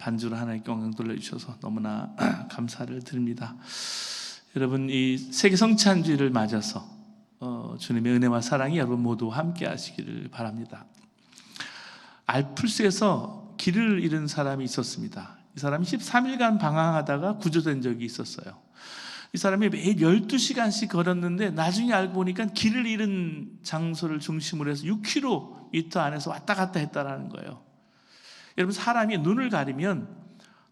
반주로 하나님께 영광 돌려주셔서 너무나 감사를 드립니다. 여러분, 이 세계 성찬주의를 맞아서 주님의 은혜와 사랑이 여러분 모두 함께 하시기를 바랍니다. 알프스에서 길을 잃은 사람이 있었습니다. 이 사람이 13일간 방황하다가 구조된 적이 있었어요. 이 사람이 매일 12시간씩 걸었는데 나중에 알고 보니까 길을 잃은 장소를 중심으로 해서 6km 안에서 왔다 갔다 했다라는 거예요. 여러분, 사람이 눈을 가리면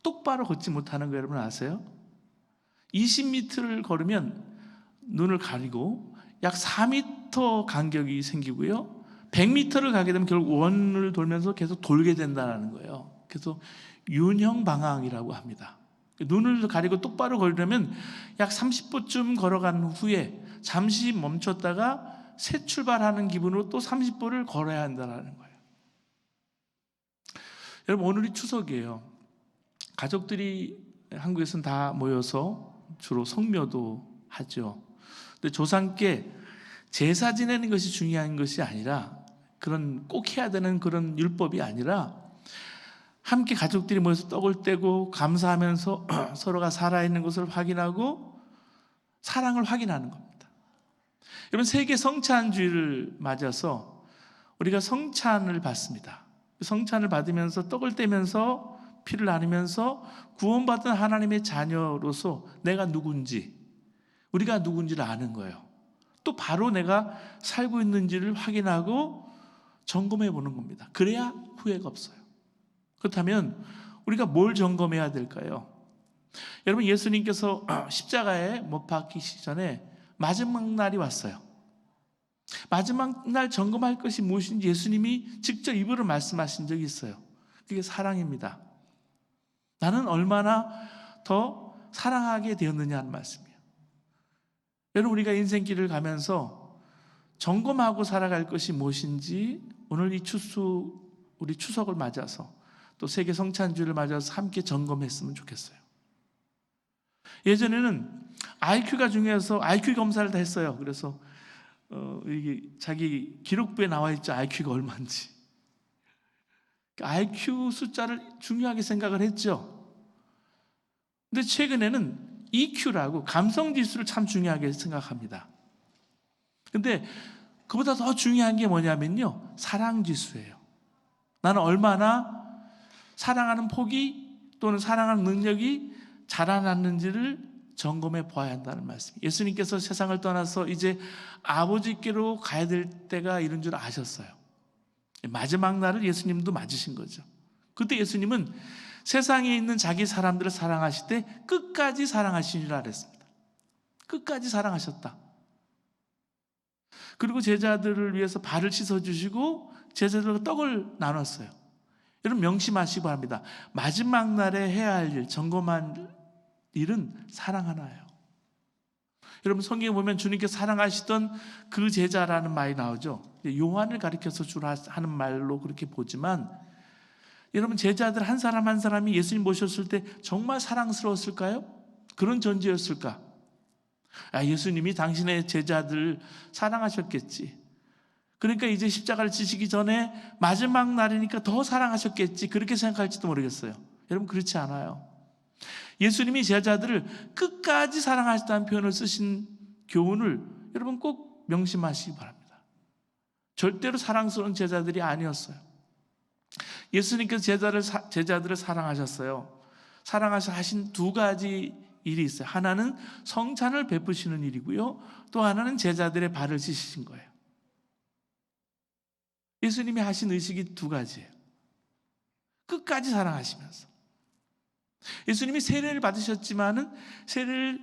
똑바로 걷지 못하는 거 여러분 아세요? 20m를 걸으면 눈을 가리고 약 4m 간격이 생기고요, 100m를 가게 되면 결국 원을 돌면서 계속 돌게 된다는 거예요. 그래서 윤형방황이라고 합니다. 눈을 가리고 똑바로 걸으려면 약 30步쯤 걸어간 후에 잠시 멈췄다가 새 출발하는 기분으로 또 30步를 걸어야 한다는 거예요. 여러분, 오늘이 추석이에요. 가족들이 한국에서는 다 모여서 주로 성묘도 하죠. 근데 조상께 제사 지내는 것이 중요한 것이 아니라, 그런 꼭 해야 되는 그런 율법이 아니라, 함께 가족들이 모여서 떡을 떼고 감사하면서 서로가 살아있는 것을 확인하고 사랑을 확인하는 겁니다. 여러분, 세계 성찬주의를 맞아서 우리가 성찬을 받습니다. 성찬을 받으면서 떡을 떼면서 피를 나누면서 구원받은 하나님의 자녀로서 내가 누군지, 우리가 누군지를 아는 거예요. 또 바로 내가 살고 있는지를 확인하고 점검해 보는 겁니다. 그래야 후회가 없어요. 그렇다면 우리가 뭘 점검해야 될까요? 여러분, 예수님께서 십자가에 못 박히시기 전에 마지막 날이 왔어요. 마지막 날 점검할 것이 무엇인지 예수님이 직접 입으로 말씀하신 적이 있어요. 그게 사랑입니다. 나는 얼마나 더 사랑하게 되었느냐는 말씀이에요. 여러분, 우리가 인생길을 가면서 점검하고 살아갈 것이 무엇인지 오늘 우리 추석을 맞아서 또 세계 성찬주의를 맞아서 함께 점검했으면 좋겠어요. 예전에는 IQ가 중요해서 IQ 검사를 다 했어요. 그래서 이게 자기 기록부에 나와 있죠. IQ가 얼마인지. IQ 숫자를 중요하게 생각을 했죠. 근데 최근에는 EQ라고 감성지수를 참 중요하게 생각합니다. 근데 그보다 더 중요한 게 뭐냐면요, 사랑지수예요. 나는 얼마나 사랑하는 폭이 또는 사랑하는 능력이 자라났는지를 점검해 보아야 한다는 말씀. 예수님께서 세상을 떠나서 이제 아버지께로 가야 될 때가 이른 줄 아셨어요. 마지막 날을 예수님도 맞으신 거죠. 그때 예수님은 세상에 있는 자기 사람들을 사랑하실 때 끝까지 사랑하신 줄 알았습니다. 끝까지 사랑하셨다. 그리고 제자들을 위해서 발을 씻어주시고 제자들과 떡을 나눴어요. 여러분, 명심하시기 바랍니다. 마지막 날에 해야 할 일, 점검한 일은 사랑 하나예요. 여러분, 성경에 보면 주님께서 사랑하시던 그 제자라는 말이 나오죠. 요한을 가리켜서 주로 하는 말로 그렇게 보지만, 여러분, 제자들 한 사람 한 사람이 예수님 모셨을 때 정말 사랑스러웠을까요? 그런 존재였을까? 예수님이 당신의 제자들 사랑하셨겠지. 그러니까 이제 십자가를 지시기 전에 마지막 날이니까 더 사랑하셨겠지, 그렇게 생각할지도 모르겠어요. 여러분, 그렇지 않아요. 예수님이 제자들을 끝까지 사랑하셨다는 표현을 쓰신 교훈을 여러분 꼭 명심하시기 바랍니다. 절대로 사랑스러운 제자들이 아니었어요. 예수님께서 제자들을 사랑하셨어요. 사랑하신 두 가지 일이 있어요. 하나는 성찬을 베푸시는 일이고요, 또 하나는 제자들의 발을 씻으신 거예요. 예수님이 하신 의식이 두 가지예요. 끝까지 사랑하시면서. 예수님이 세례를 받으셨지만은 세례를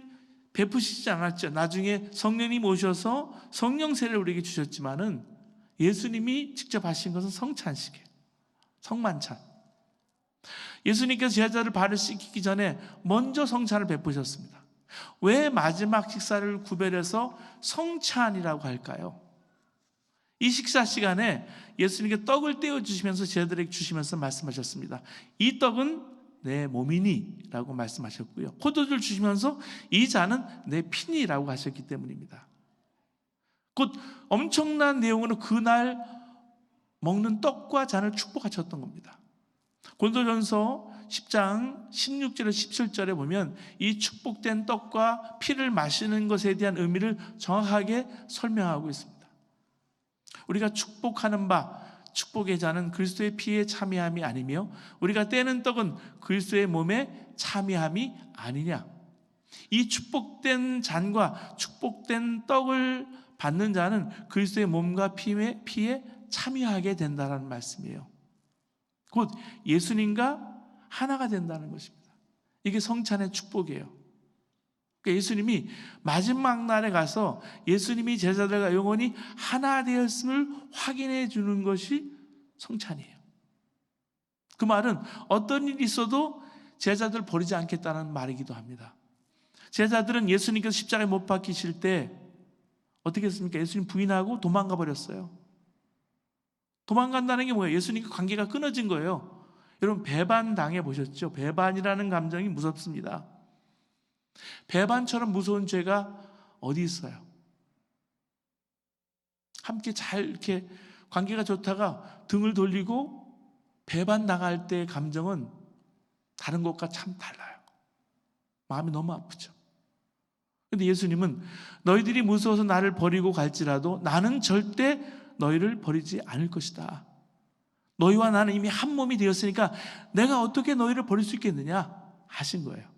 베푸시지 않았죠. 나중에 성령님 오셔서 성령 세례를 우리에게 주셨지만은 예수님이 직접 하신 것은 성찬식이에요. 성만찬. 예수님께서 제자들 발을 씻기기 전에 먼저 성찬을 베푸셨습니다. 왜 마지막 식사를 구별해서 성찬이라고 할까요? 이 식사 시간에 예수님께 떡을 떼어주시면서 제자들에게 주시면서 말씀하셨습니다. 이 떡은 내 몸이니 라고 말씀하셨고요, 포도주를 주시면서 이 잔은 내 피니 라고 하셨기 때문입니다. 곧 엄청난 내용으로 그날 먹는 떡과 잔을 축복하셨던 겁니다. 고린도전서 10장 16절에 17절에 보면 이 축복된 떡과 피를 마시는 것에 대한 의미를 정확하게 설명하고 있습니다. 우리가 축복하는 바 축복의 잔은 그리스도의 피에 참여함이 아니며 우리가 떼는 떡은 그리스도의 몸에 참여함이 아니냐. 이 축복된 잔과 축복된 떡을 받는 자는 그리스도의 몸과 피에 참여하게 된다는 말씀이에요. 곧 예수님과 하나가 된다는 것입니다. 이게 성찬의 축복이에요. 그러니까 예수님이 마지막 날에 가서 예수님이 제자들과 영원히 하나 되었음을 확인해 주는 것이 성찬이에요. 그 말은 어떤 일이 있어도 제자들 버리지 않겠다는 말이기도 합니다. 제자들은 예수님께서 십자가에 못 박히실 때 어떻게 했습니까? 예수님 부인하고 도망가 버렸어요. 도망간다는 게 뭐예요? 예수님과 관계가 끊어진 거예요. 여러분, 배반 당해 보셨죠? 배반이라는 감정이 무섭습니다. 배반처럼 무서운 죄가 어디 있어요? 함께 잘 이렇게 관계가 좋다가 등을 돌리고 배반 당할 때의 감정은 다른 것과 참 달라요. 마음이 너무 아프죠. 근데 예수님은 너희들이 무서워서 나를 버리고 갈지라도 나는 절대 너희를 버리지 않을 것이다. 너희와 나는 이미 한 몸이 되었으니까 내가 어떻게 너희를 버릴 수 있겠느냐 하신 거예요.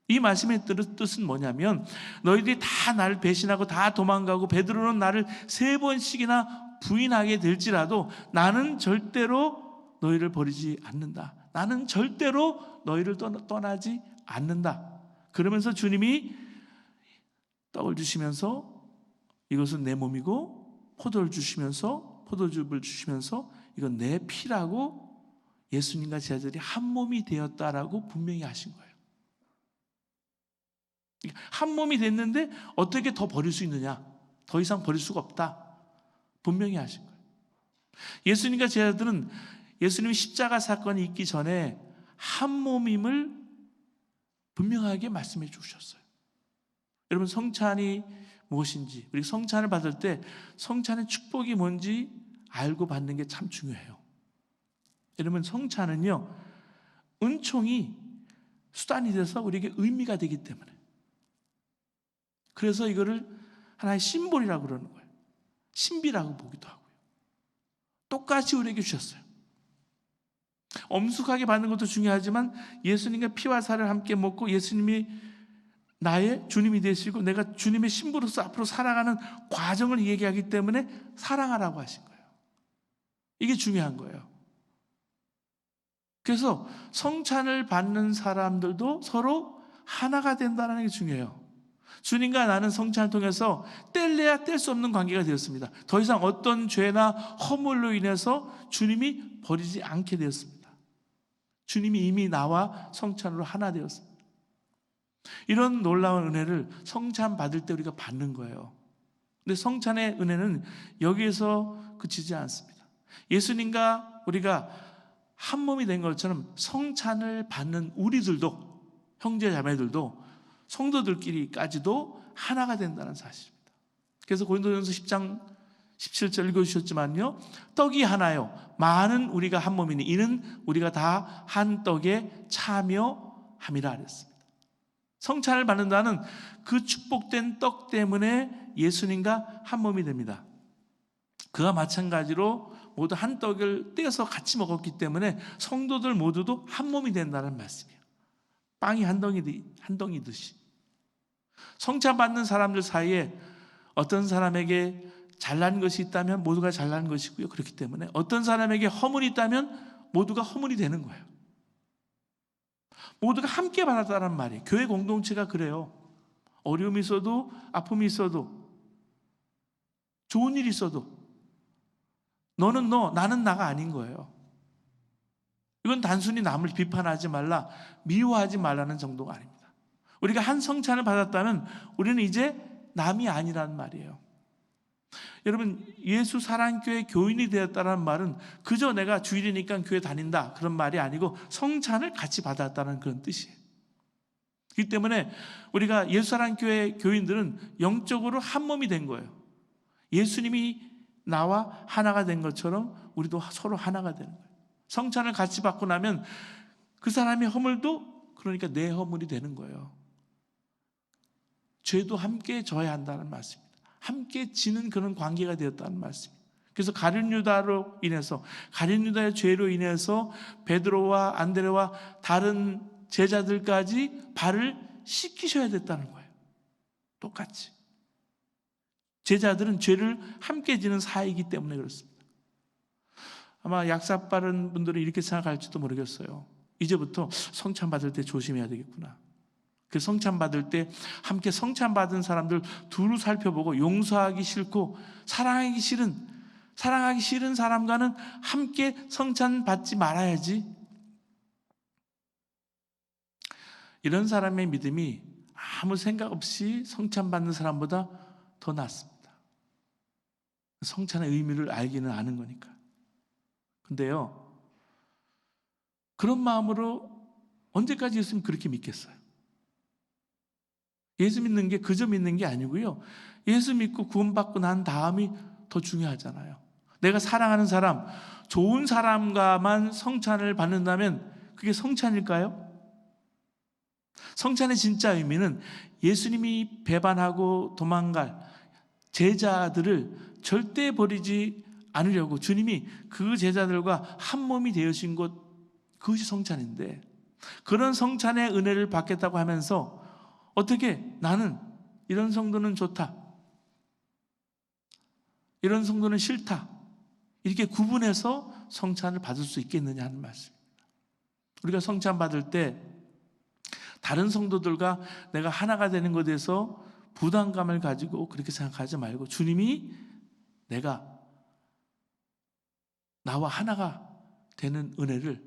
이 말씀의 뜻은 뭐냐면 너희들이 다 나를 배신하고 다 도망가고 베드로는 나를 3번씩이나 부인하게 될지라도 나는 절대로 너희를 버리지 않는다. 나는 절대로 너희를 떠나지 않는다. 그러면서 주님이 떡을 주시면서 이것은 내 몸이고 포도를 주시면서 포도즙을 주시면서 이건 내 피라고 예수님과 제자들이 한 몸이 되었다라고 분명히 하신 거예요. 한 몸이 됐는데 어떻게 더 버릴 수 있느냐? 더 이상 버릴 수가 없다. 분명히 하신 거예요. 예수님과 제자들은 예수님이 십자가 사건이 있기 전에 한 몸임을 분명하게 말씀해 주셨어요. 여러분, 성찬이 무엇인지, 우리 성찬을 받을 때 성찬의 축복이 뭔지 알고 받는 게 참 중요해요. 여러분, 성찬은요, 은총이 수단이 돼서 우리에게 의미가 되기 때문에, 그래서 이거를 하나의 심볼이라고 그러는 거예요. 신비라고 보기도 하고요. 똑같이 우리에게 주셨어요. 엄숙하게 받는 것도 중요하지만 예수님과 피와 살을 함께 먹고 예수님이 나의 주님이 되시고 내가 주님의 신부로서 앞으로 살아가는 과정을 얘기하기 때문에 사랑하라고 하신 거예요. 이게 중요한 거예요. 그래서 성찬을 받는 사람들도 서로 하나가 된다는 게 중요해요. 주님과 나는 성찬을 통해서 뗄래야 뗄 수 없는 관계가 되었습니다. 더 이상 어떤 죄나 허물로 인해서 주님이 버리지 않게 되었습니다. 주님이 이미 나와 성찬으로 하나 되었습니다. 이런 놀라운 은혜를 성찬 받을 때 우리가 받는 거예요. 근데 성찬의 은혜는 여기에서 그치지 않습니다. 예수님과 우리가 한 몸이 된 것처럼 성찬을 받는 우리들도, 형제 자매들도, 성도들끼리까지도 하나가 된다는 사실입니다. 그래서 고린도전서 10장 17절 읽어주셨지만요, 떡이 하나요 많은 우리가 한 몸이니 이는 우리가 다 한 떡에 참여함이라 그랬습니다. 성찬을 받는다는 그 축복된 떡 때문에 예수님과 한 몸이 됩니다. 그와 마찬가지로 모두 한 떡을 떼어서 같이 먹었기 때문에 성도들 모두도 한 몸이 된다는 말씀이에요. 빵이 한 덩이듯이. 성찬 받는 사람들 사이에 어떤 사람에게 잘난 것이 있다면 모두가 잘난 것이고요. 그렇기 때문에 어떤 사람에게 허물이 있다면 모두가 허물이 되는 거예요. 모두가 함께 받았다는 말이에요. 교회 공동체가 그래요. 어려움이 있어도 아픔이 있어도 좋은 일이 있어도 너는 너, 나는 나가 아닌 거예요. 이건 단순히 남을 비판하지 말라, 미워하지 말라는 정도가 아닙니다. 우리가 한 성찬을 받았다면 우리는 이제 남이 아니란 말이에요. 여러분, 예수 사랑교회 교인이 되었다는 말은 그저 내가 주일이니까 교회 다닌다 그런 말이 아니고 성찬을 같이 받았다는 그런 뜻이에요. 그렇기 때문에 우리가 예수 사랑교회 교인들은 영적으로 한 몸이 된 거예요. 예수님이 나와 하나가 된 것처럼 우리도 서로 하나가 되는 거예요. 성찬을 같이 받고 나면 그 사람의 허물도 그러니까 내 허물이 되는 거예요. 죄도 함께 져야 한다는 말씀입니다. 함께 지는 그런 관계가 되었다는 말씀입니다. 그래서 가룟 유다로 인해서, 가룟 유다의 죄로 인해서 베드로와 안드레와 다른 제자들까지 발을 씻기셔야 됐다는 거예요. 똑같이. 제자들은 죄를 함께 지는 사이이기 때문에 그렇습니다. 아마 약사 빠른 분들은 이렇게 생각할지도 모르겠어요. 이제부터 성찬 받을 때 조심해야 되겠구나. 그 성찬 받을 때 함께 성찬 받은 사람들 두루 살펴보고 용서하기 싫고 사랑하기 싫은 사람과는 함께 성찬 받지 말아야지. 이런 사람의 믿음이 아무 생각 없이 성찬 받는 사람보다 더 낫습니다. 성찬의 의미를 알기는 아는 거니까. 근데요, 그런 마음으로 언제까지 예수님 그렇게 믿겠어요? 예수 믿는 게 그저 믿는 게 아니고요, 예수 믿고 구원받고 난 다음이 더 중요하잖아요. 내가 사랑하는 사람, 좋은 사람과만 성찬을 받는다면 그게 성찬일까요? 성찬의 진짜 의미는 예수님이 배반하고 도망갈 제자들을 절대 버리지 않으려고 주님이 그 제자들과 한 몸이 되어진 것, 그것이 성찬인데, 그런 성찬의 은혜를 받겠다고 하면서 어떻게 나는 이런 성도는 좋다, 이런 성도는 싫다, 이렇게 구분해서 성찬을 받을 수 있겠느냐 하는 말씀입니다. 우리가 성찬 받을 때 다른 성도들과 내가 하나가 되는 것에 대해서 부담감을 가지고 그렇게 생각하지 말고, 주님이 내가 나와 하나가 되는 은혜를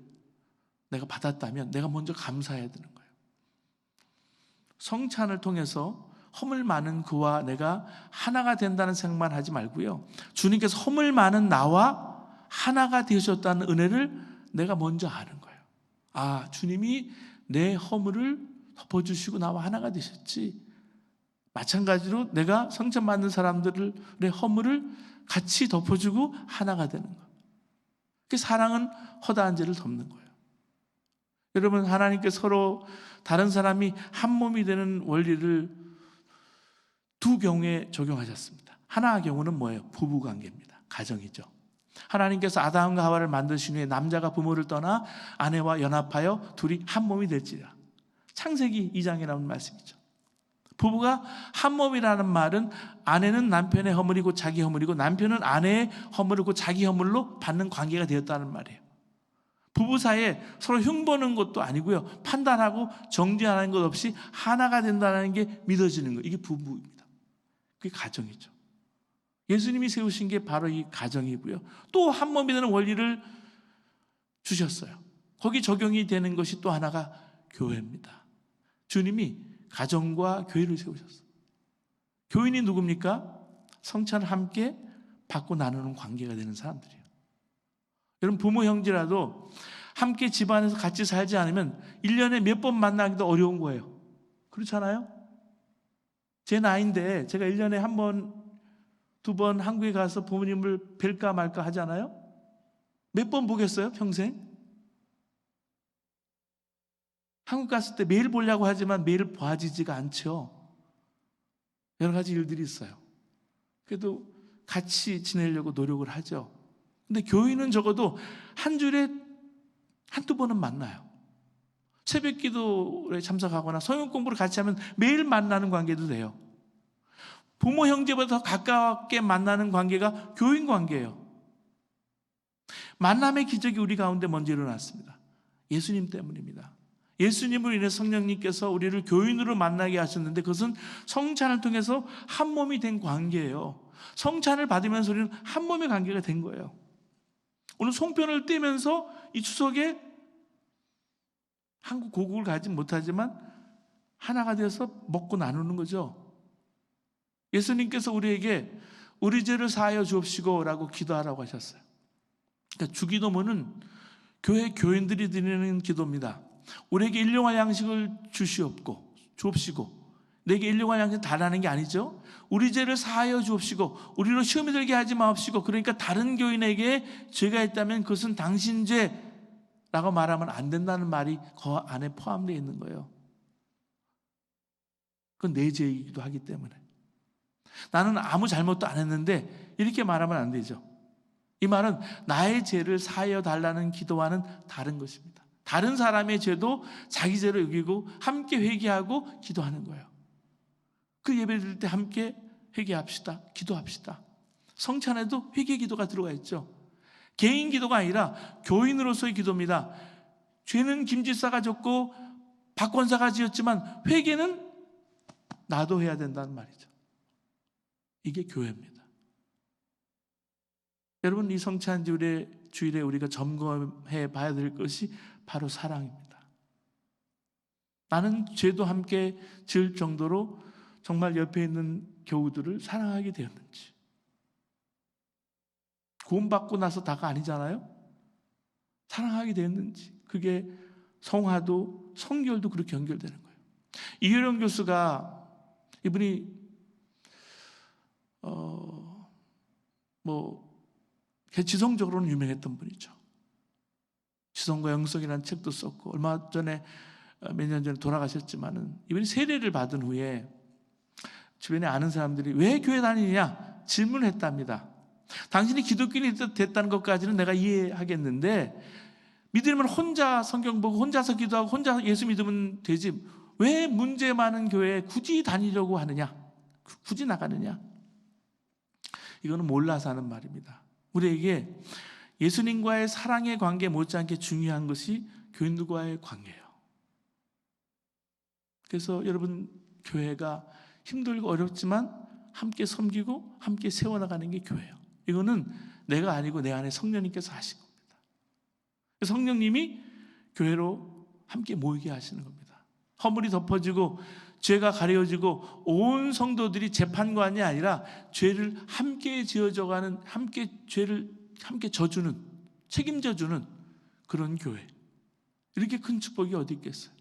내가 받았다면 내가 먼저 감사해야 되는 거예요. 성찬을 통해서 허물 많은 그와 내가 하나가 된다는 생각만 하지 말고요, 주님께서 허물 많은 나와 하나가 되셨다는 은혜를 내가 먼저 아는 거예요. 아, 주님이 내 허물을 덮어주시고 나와 하나가 되셨지. 마찬가지로 내가 성찬 받는 사람들의 허물을 같이 덮어주고 하나가 되는 거예요. 그 사랑은 허다한 죄를 덮는 거예요. 여러분, 하나님께 서로 다른 사람이 한 몸이 되는 원리를 두 경우에 적용하셨습니다. 하나의 경우는 뭐예요? 부부관계입니다. 가정이죠. 하나님께서 아담과 하와를 만드신 후에 남자가 부모를 떠나 아내와 연합하여 둘이 한 몸이 될지라. 창세기 2장이라는 말씀이죠. 부부가 한 몸이라는 말은 아내는 남편의 허물이고 자기 허물이고 남편은 아내의 허물이고 자기 허물로 받는 관계가 되었다는 말이에요. 부부 사이에 서로 흉보는 것도 아니고요, 판단하고 정죄하는 것 없이 하나가 된다는 게 믿어지는 거예요. 이게 부부입니다. 그게 가정이죠. 예수님이 세우신 게 바로 이 가정이고요, 또 한 몸이 되는 원리를 주셨어요. 거기 적용이 되는 것이 또 하나가 교회입니다. 주님이 가정과 교회를 세우셨어요. 교인이 누굽니까? 성찬을 함께 받고 나누는 관계가 되는 사람들이에요. 여러분, 부모 형제라도 함께 집안에서 같이 살지 않으면 1년에 몇 번 만나기도 어려운 거예요. 그렇잖아요? 제 나이인데 제가 1년에 한 번, 두 번 한국에 가서 부모님을 뵐까 말까 하잖아요? 몇 번 보겠어요, 평생? 한국 갔을 때 매일 보려고 하지만 매일 봐지지가 않죠. 여러 가지 일들이 있어요. 그래도 같이 지내려고 노력을 하죠. 근데 교인은 적어도 한 주일에 한두 번은 만나요. 새벽 기도에 참석하거나 성경 공부를 같이 하면 매일 만나는 관계도 돼요. 부모 형제보다 더 가깝게 만나는 관계가 교인 관계예요. 만남의 기적이 우리 가운데 먼저 일어났습니다. 예수님 때문입니다. 예수님으로 인해 성령님께서 우리를 교인으로 만나게 하셨는데, 그것은 성찬을 통해서 한 몸이 된 관계예요. 성찬을 받으면서 우리는 한 몸의 관계가 된 거예요. 오늘 송편을 떼면서 이 추석에 한국 고국을 가지 못하지만 하나가 되어서 먹고 나누는 거죠. 예수님께서 우리에게 우리 죄를 사하여 주옵시고 라고 기도하라고 하셨어요. 그러니까 주기도문은 교회 교인들이 드리는 기도입니다. 우리에게 일용할 양식을 주옵시고, 내게 일용할 양식을 달라는 게 아니죠. 우리 죄를 사하여 주옵시고 우리로 시험에 들게 하지 마옵시고. 그러니까 다른 교인에게 죄가 있다면 그것은 당신 죄, 라고 말하면 안 된다는 말이 그 안에 포함되어 있는 거예요. 그건 내 죄이기도 하기 때문에. 나는 아무 잘못도 안 했는데 이렇게 말하면 안 되죠. 이 말은 나의 죄를 사하여 달라는 기도와는 다른 것입니다. 다른 사람의 죄도 자기 죄로 여기고 함께 회개하고 기도하는 거예요. 그 예배 드릴 때 함께 회개합시다. 기도합시다. 성찬에도 회개 기도가 들어가 있죠. 개인 기도가 아니라 교인으로서의 기도입니다. 죄는 김집사가 졌고 박권사가 지었지만 회개는 나도 해야 된다는 말이죠. 이게 교회입니다. 여러분, 이 성찬 주일에 우리가 점검해 봐야 될 것이 바로 사랑입니다. 나는 죄도 함께 지을 정도로 정말 옆에 있는 교우들을 사랑하게 되었는지. 구원받고 나서 다가 아니잖아요. 사랑하게 되었는지. 그게 성화도 성결도 그렇게 연결되는 거예요. 이효령 교수가 이분이 지성적으로는 유명했던 분이죠. 지성과 영성이라는 책도 썼고 얼마 전에 몇 년 전에 돌아가셨지만은 이분이 세례를 받은 후에 주변에 아는 사람들이 왜 교회 다니냐 질문했답니다. 당신이 기독교인이 됐다는 것까지는 내가 이해하겠는데 믿으면 혼자 성경 보고 혼자서 기도하고 혼자 예수 믿으면 되지 왜 문제 많은 교회에 굳이 다니려고 하느냐, 굳이 나가느냐. 이거는 몰라서 하는 말입니다. 우리에게 예수님과의 사랑의 관계 못지않게 중요한 것이 교인들과의 관계예요. 그래서 여러분, 교회가 힘들고 어렵지만 함께 섬기고 함께 세워나가는 게 교회예요. 이거는 내가 아니고 내 안에 성령님께서 하신 겁니다. 성령님이 교회로 함께 모이게 하시는 겁니다. 허물이 덮어지고 죄가 가려지고 온 성도들이 재판관이 아니라 죄를 함께 지어져가는, 함께 죄를 함께 져주는, 책임져주는 그런 교회. 이렇게 큰 축복이 어디 있겠어요?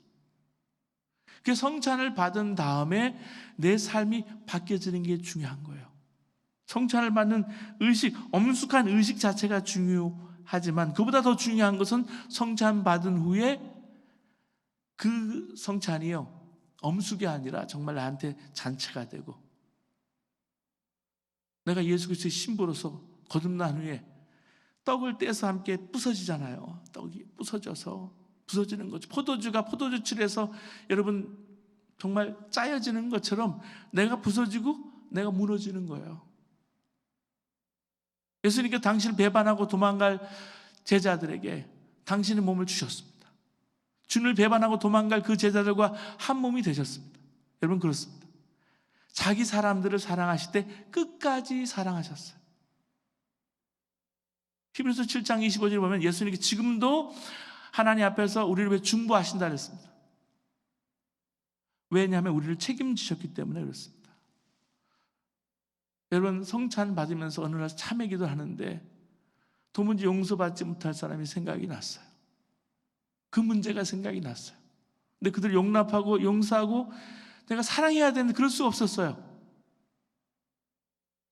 그 성찬을 받은 다음에 내 삶이 바뀌어지는 게 중요한 거예요. 성찬을 받는 의식, 엄숙한 의식 자체가 중요하지만 그보다 더 중요한 것은 성찬 받은 후에 그 성찬이요, 엄숙이 아니라 정말 나한테 잔치가 되고 내가 예수 그리스도의 신부로서 거듭난 후에 떡을 떼서 함께 부서지잖아요. 떡이 부서져서 부서지는 거죠. 포도주가 포도주칠해서 여러분 정말 짜여지는 것처럼 내가 부서지고 내가 무너지는 거예요. 예수님께서 당신을 배반하고 도망갈 제자들에게 당신의 몸을 주셨습니다. 주님을 배반하고 도망갈 그 제자들과 한 몸이 되셨습니다. 여러분, 그렇습니다. 자기 사람들을 사랑하실 때 끝까지 사랑하셨어요. 히브리서 7장 25절에 보면 예수님께 지금도 하나님 앞에서 우리를 왜 중보하신다 그랬습니다. 왜냐하면 우리를 책임지셨기 때문에 그렇습니다. 여러분, 성찬 받으면서 어느 날 참회 기도를 하는데 도무지 용서받지 못할 사람이 생각이 났어요. 그 문제가 생각이 났어요. 근데 그들을 용납하고 용서하고 내가 사랑해야 되는데 그럴 수 없었어요.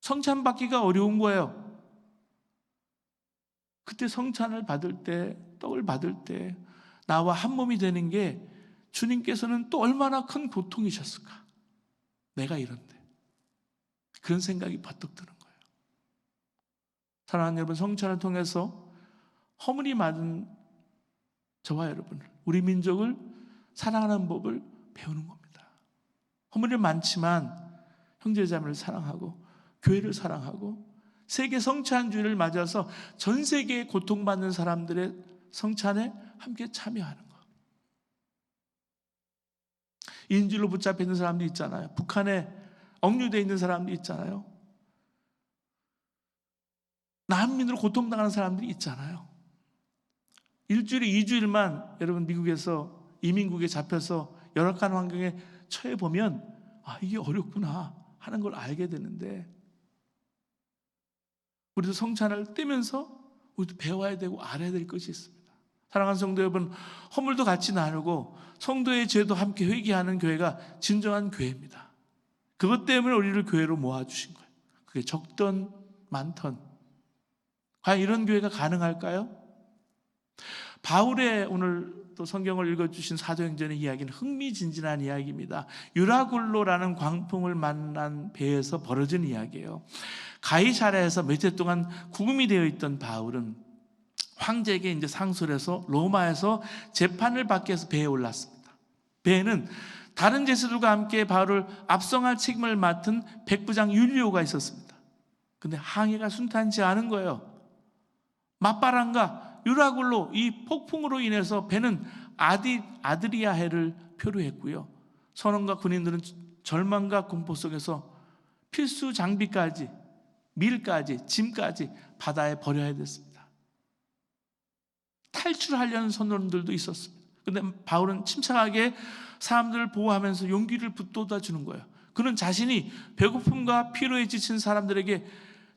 성찬 받기가 어려운 거예요. 그때 성찬을 받을 때, 떡을 받을 때 나와 한 몸이 되는 게 주님께서는 또 얼마나 큰 고통이셨을까. 내가 이런데. 그런 생각이 버뜩 드는 거예요. 사랑하는 여러분, 성찬을 통해서 허물이 많은 저와 여러분, 우리 민족을 사랑하는 법을 배우는 겁니다. 허물이 많지만 형제자매를 사랑하고 교회를 사랑하고 세계 성찬주의를 맞아서 전 세계에 고통받는 사람들의 성찬에 함께 참여하는 것. 인질로 붙잡혀 있는 사람들 있잖아요. 북한에 억류되어 있는 사람들 있잖아요. 난민으로 고통당하는 사람들이 있잖아요. 일주일에 2주일만 여러분 미국에서 이민국에 잡혀서 열악한 환경에 처해 보면 이게 어렵구나 하는 걸 알게 되는데 우리도 성찬을 떼면서 우리도 배워야 되고 알아야 될 것이 있습니다. 사랑하는 성도 여러분, 허물도 같이 나누고 성도의 죄도 함께 회개하는 교회가 진정한 교회입니다. 그것 때문에 우리를 교회로 모아주신 거예요. 그게 적던 많던. 과연 이런 교회가 가능할까요? 바울의 오늘 또 성경을 읽어주신 사도행전의 이야기는 흥미진진한 이야기입니다. 유라굴로라는 광풍을 만난 배에서 벌어진 이야기예요. 가이사랴에서 몇 해 동안 구금이 되어 있던 바울은 황제에게 이제 상소를 해서 로마에서 재판을 받기 위해서 배에 올랐습니다. 배에는 다른 제사들과 함께 바울을 압송할 책임을 맡은 백부장 율리오가 있었습니다. 근데 항해가 순탄치 않은 거예요. 맞바람과 유라굴로 이 폭풍으로 인해서 배는 아드리아해를 표류했고요. 선원과 군인들은 절망과 공포 속에서 필수 장비까지, 밀까지, 짐까지 바다에 버려야 됐습니다. 탈출하려는 선원들도 있었습니다. 그런데 바울은 침착하게 사람들을 보호하면서 용기를 북돋아 주는 거예요. 그는 자신이 배고픔과 피로에 지친 사람들에게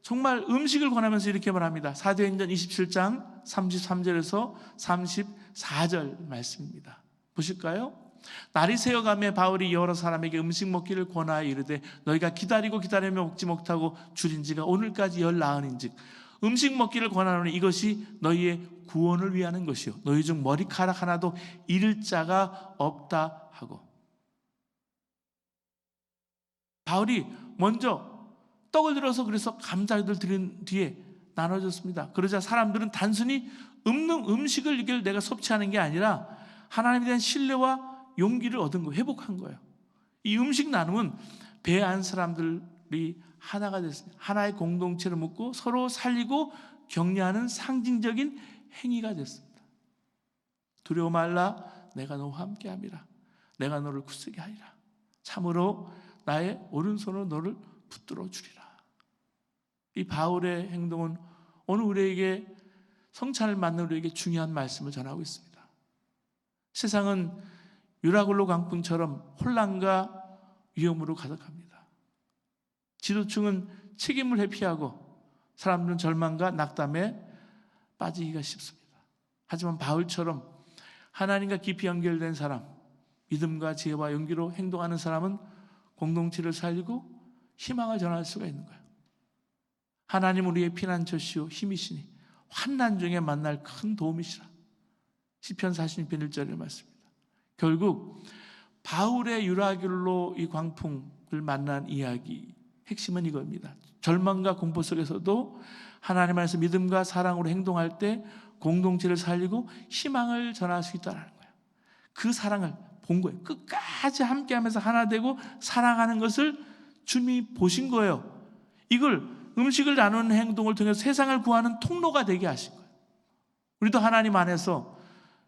정말 음식을 권하면서 이렇게 말합니다. 사도행전 27장 33절에서 34절 말씀입니다. 보실까요? 날이 새어가며 바울이 여러 사람에게 음식 먹기를 권하여 이르되 너희가 기다리고 기다리며 먹지 못하고 줄인 지가 오늘까지 10나흘인즉 음식 먹기를 권하노니 이것이 너희의 구원을 위하는 것이요 너희 중 머리카락 하나도 잃을 자가 없다 하고, 바울이 먼저 떡을 들어서 그래서 감사를 드린 뒤에 나눠줬습니다. 그러자 사람들은 단순히 음식을 이걸 내가 섭취하는 게 아니라 하나님에 대한 신뢰와 용기를 얻은 거, 회복한 거예요. 이 음식 나눔은 배 안 사람들이 하나가 됐습니다. 하나의 공동체를 묻고 서로 살리고 격려하는 상징적인 행위가 됐습니다. 두려워 말라, 내가 너와 함께함이라. 내가 너를 굳세게 하리라. 참으로 나의 오른손으로 너를 붙들어 주리라. 이 바울의 행동은 오늘 우리에게, 성찬을 맞는 우리에게 중요한 말씀을 전하고 있습니다. 세상은 유라굴로 광풍처럼 혼란과 위험으로 가득합니다. 지도층은 책임을 회피하고 사람들은 절망과 낙담에 빠지기가 쉽습니다. 하지만 바울처럼 하나님과 깊이 연결된 사람, 믿음과 지혜와 용기로 행동하는 사람은 공동체를 살리고 희망을 전할 수가 있는 거예요. 하나님 우리의 피난처시오 힘이시니 환난 중에 만날 큰 도움이시라. 시편 46편 1절의 말씀입니다. 결국 바울의 유라굴로 이 광풍을 만난 이야기 핵심은 이겁니다. 절망과 공포 속에서도 하나님 안에서 믿음과 사랑으로 행동할 때 공동체를 살리고 희망을 전할 수 있다는 거예요. 그 사랑을 본 거예요. 끝까지 함께하면서 하나 되고 사랑하는 것을 주님이 보신 거예요. 이걸 음식을 나누는 행동을 통해서 세상을 구하는 통로가 되게 하신 거예요. 우리도 하나님 안에서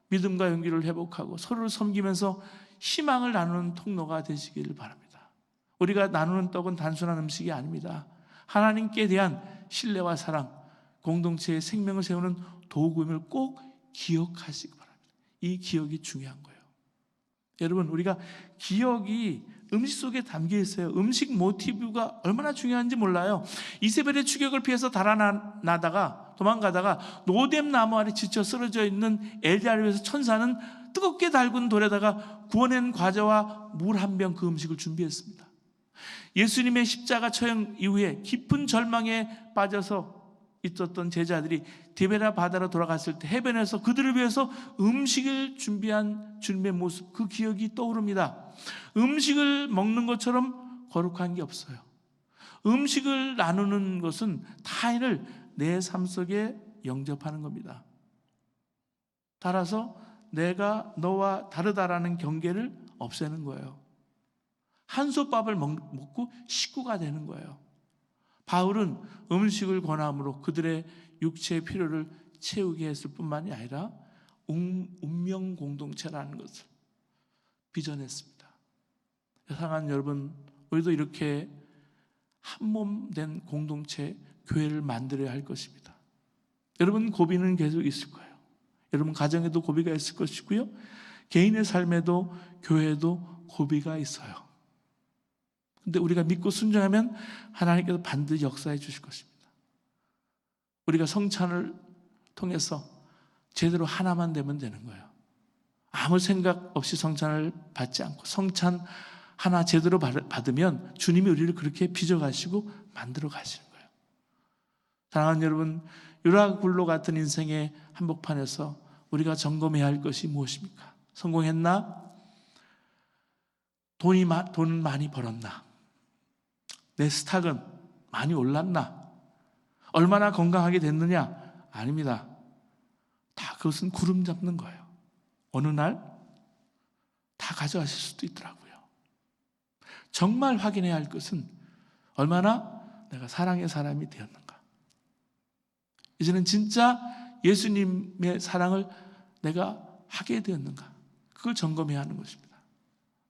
믿음과 용기를 회복하고 서로를 섬기면서 희망을 나누는 통로가 되시기를 바랍니다. 우리가 나누는 떡은 단순한 음식이 아닙니다. 하나님께 대한 신뢰와 사랑, 공동체의 생명을 세우는 도구임을 꼭 기억하시기 바랍니다. 이 기억이 중요한 거예요. 여러분, 우리가 기억이 음식 속에 담겨 있어요. 음식 모티브가 얼마나 중요한지 몰라요. 이세벨의 추격을 피해서 달아나다가 도망가다가 노뎀 나무 아래 지쳐 쓰러져 있는 엘리야를 위해서 천사는 뜨겁게 달군 돌에다가 구워낸 과자와 물 한 병, 그 음식을 준비했습니다. 예수님의 십자가 처형 이후에 깊은 절망에 빠져서 있었던 제자들이 디베라 바다로 돌아갔을 때 해변에서 그들을 위해서 음식을 준비한 주님의 모습, 그 기억이 떠오릅니다. 음식을 먹는 것처럼 거룩한 게 없어요. 음식을 나누는 것은 타인을 내 삶 속에 영접하는 겁니다. 따라서 내가 너와 다르다라는 경계를 없애는 거예요. 한솥밥을 먹고 식구가 되는 거예요. 바울은 음식을 권함으로 그들의 육체의 필요를 채우게 했을 뿐만이 아니라 운명 공동체라는 것을 빚어냈습니다. 사랑하는 여러분, 우리도 이렇게 한몸 된 공동체, 교회를 만들어야 할 것입니다. 여러분, 고비는 계속 있을 거예요. 여러분 가정에도 고비가 있을 것이고요, 개인의 삶에도 교회에도 고비가 있어요. 근데 우리가 믿고 순종하면 하나님께서 반드시 역사해 주실 것입니다. 우리가 성찬을 통해서 제대로 하나만 되면 되는 거예요. 아무 생각 없이 성찬을 받지 않고 성찬 하나 제대로 받으면 주님이 우리를 그렇게 빚어가시고 만들어 가시는 거예요. 사랑하는 여러분, 유라굴로 같은 인생의 한복판에서 우리가 점검해야 할 것이 무엇입니까? 성공했나? 돈은 많이 벌었나? 내 스탁은 많이 올랐나? 얼마나 건강하게 됐느냐? 아닙니다. 다 그것은 구름 잡는 거예요. 어느 날 다 가져가실 수도 있더라고요. 정말 확인해야 할 것은 얼마나 내가 사랑의 사람이 되었는가. 이제는 진짜 예수님의 사랑을 내가 하게 되었는가. 그걸 점검해야 하는 것입니다.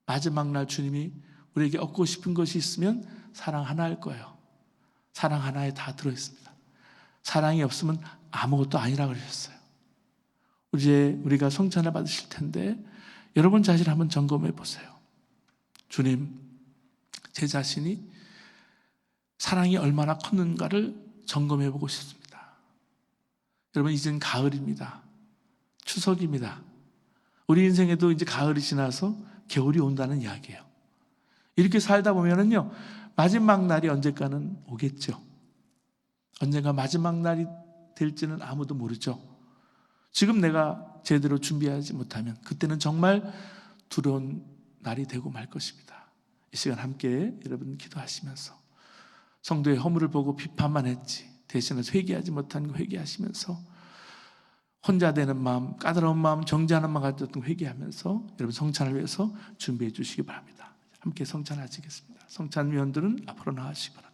마지막 날 주님이 우리에게 얻고 싶은 것이 있으면 사랑 하나일 거예요. 사랑 하나에 다 들어있습니다. 사랑이 없으면 아무것도 아니라 그러셨어요. 이제 우리가 성찬을 받으실 텐데 여러분 자신을 한번 점검해 보세요. 주님, 제 자신이 사랑이 얼마나 컸는가를 점검해 보고 싶습니다. 여러분, 이젠 가을입니다. 추석입니다. 우리 인생에도 이제 가을이 지나서 겨울이 온다는 이야기예요. 이렇게 살다 보면은요, 마지막 날이 언젠가는 오겠죠. 언젠가 마지막 날이 될지는 아무도 모르죠. 지금 내가 제대로 준비하지 못하면 그때는 정말 두려운 날이 되고 말 것입니다. 이 시간 함께 여러분 기도하시면서 성도의 허물을 보고 비판만 했지 대신에 회개하지 못한 거 회개하시면서 혼자 되는 마음, 까다로운 마음, 정죄하는 마음 가졌던 회개하면서 여러분 성찬을 위해서 준비해 주시기 바랍니다. 함께 성찬하시겠습니다. 성찬위원들은 앞으로 나와주시기 바랍니다.